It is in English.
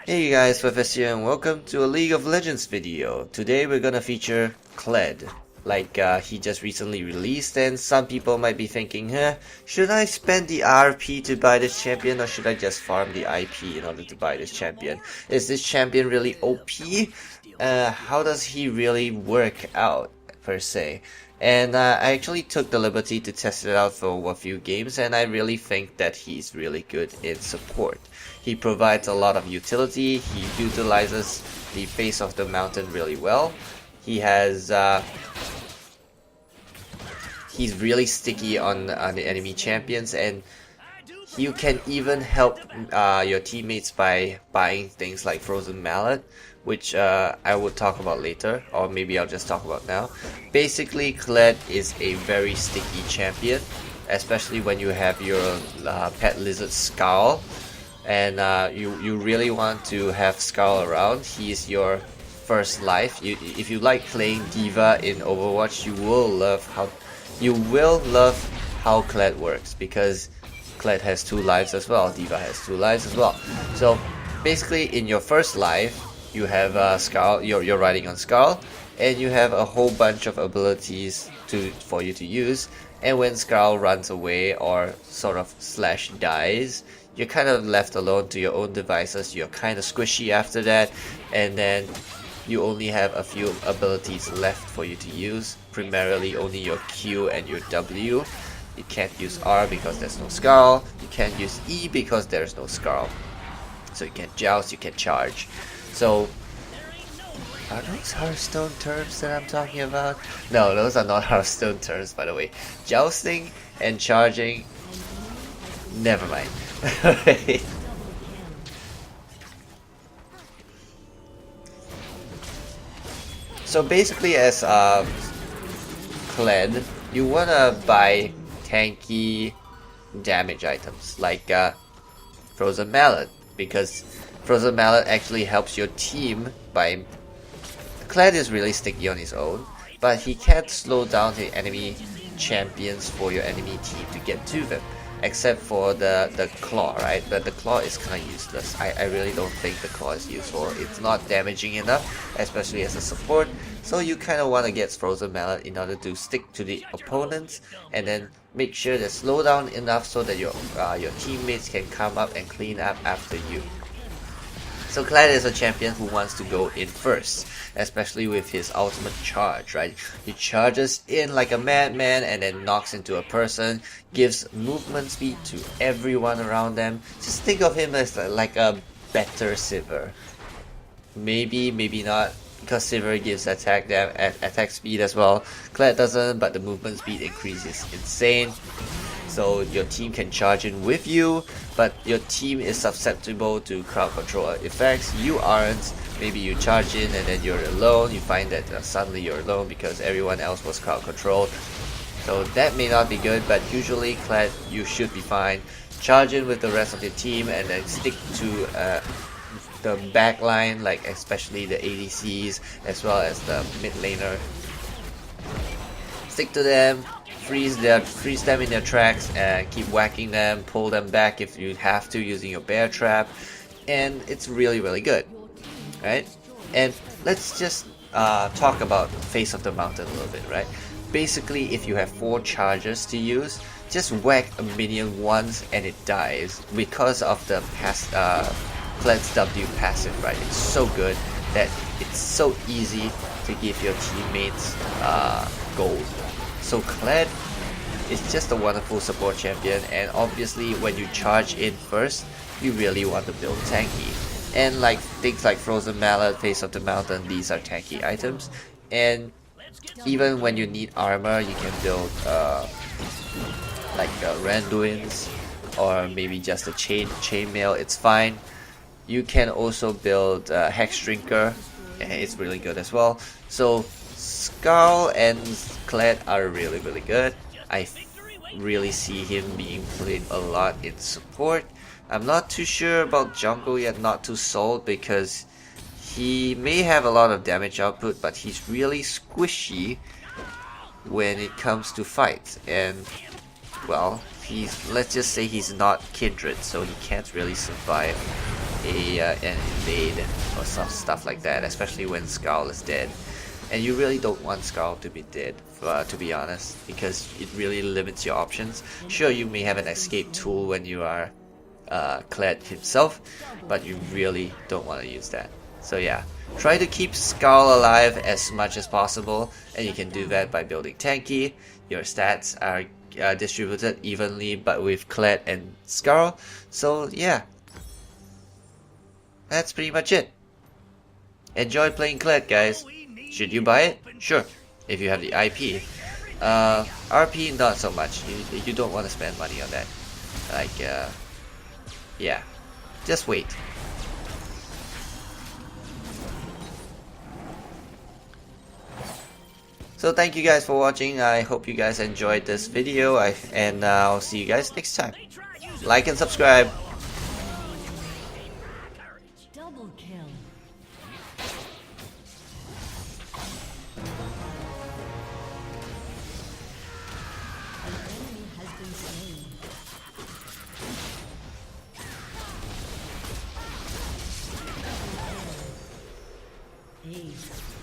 Hey guys, Professor here and welcome to a League of Legends video. Today we're gonna feature Kled. He just recently released, and some people might be thinking, should I spend the RP to buy this champion, or should I just farm the IP in order to buy this champion? Is this champion really OP? How does he really work out, per se? And I actually took the liberty to test it out for a few games, and I really think that he's really good in support. He provides a lot of utility, he utilizes the face of the mountain really well. He has he's really sticky on the enemy champions, and you can even help your teammates by buying things like Frozen Mallet, which I will talk about later, or maybe I'll just talk about now. Basically, Kled is a very sticky champion, especially when you have your pet lizard Scowl, and you really want to have Scowl around. He is your first life. If you like playing Diva in Overwatch, you will love how Kled works, because Kled has 2 lives as well, Diva has 2 lives as well. So basically, in your first life, you have Scowl, you're riding on Scowl, and you have a whole bunch of abilities for you to use. And when Scowl runs away or sort of / dies, you're kind of left alone to your own devices. You're kind of squishy after that, and then you only have a few abilities left for you to use, primarily only your Q and your W. You can't use R because there's no Scowl. You can't use E because there's no Scowl. So you can joust, you can charge. So, are those Hearthstone terms that I'm talking about? No, those are not Hearthstone terms, by the way. Jousting and charging, never mind. So basically, as Kled, you wanna buy tanky damage items like Frozen Mallet, because Frozen Mallet actually helps your team by... Kled is really sticky on his own, but he can't slow down the enemy champions for your enemy team to get to them, except for the claw, right? But the claw is kind of useless. I really don't think the claw is useful. It's not damaging enough, especially as a support. So you kind of want to get Frozen Mallet in order to stick to the opponents, and then make sure they slow down enough so that your teammates can come up and clean up after you. So Kled is a champion who wants to go in first, especially with his ultimate charge, right? He charges in like a madman and then knocks into a person, gives movement speed to everyone around them. Just think of him as like a better Sivir. Maybe, maybe not, because Sivir gives attack speed as well. Kled doesn't, but the movement speed increase is insane. So your team can charge in with you, but your team is susceptible to crowd control effects. You aren't. Maybe you charge in and then you're alone. You find that suddenly you're alone because everyone else was crowd controlled. So that may not be good, but usually Kled, you should be fine. Charge in with the rest of your team and then stick to the back line, like especially the ADCs as well as the mid laner. Stick to them. Freeze them in their tracks and keep whacking them, pull them back if you have to using your bear trap, and it's really good, right? And let's just talk about face of the mountain a little bit, right? Basically, if you have 4 charges to use, just whack a minion once and it dies because of the Kled's W passive, right? It's so good that it's so easy to give your teammates gold. So Kled is just a wonderful support champion, and obviously when you charge in first, you really want to build tanky. And like things like Frozen Mallet, Face of the Mountain, these are tanky items. And even when you need armor, you can build like Randuin's, or maybe just a chainmail, it's fine. You can also build Hex Drinker, and it's really good as well. So Scowl and Kled are really good. I really see him being played a lot in support. I'm not too sure about jungle yet, not too sold, because he may have a lot of damage output, but he's really squishy when it comes to fights. And well, let's just say he's not Kindred, so he can't really survive an invade or some stuff like that, especially when Skull is dead. And you really don't want Skull to be dead, to be honest, because it really limits your options. Sure, you may have an escape tool when you are Kled himself, but you really don't want to use that. So yeah, try to keep Skull alive as much as possible, and you can do that by building tanky. Your stats are distributed evenly, but with Kled and Skull. So yeah, that's pretty much it. Enjoy playing Kled, guys. Should you buy it? Sure, if you have the IP. RP, not so much. You don't want to spend money on that. Like, yeah, just wait. So thank you guys for watching. I hope you guys enjoyed this video, and I'll see you guys next time. Like and subscribe. Double kill. An enemy has been slain. Double kill. Ace.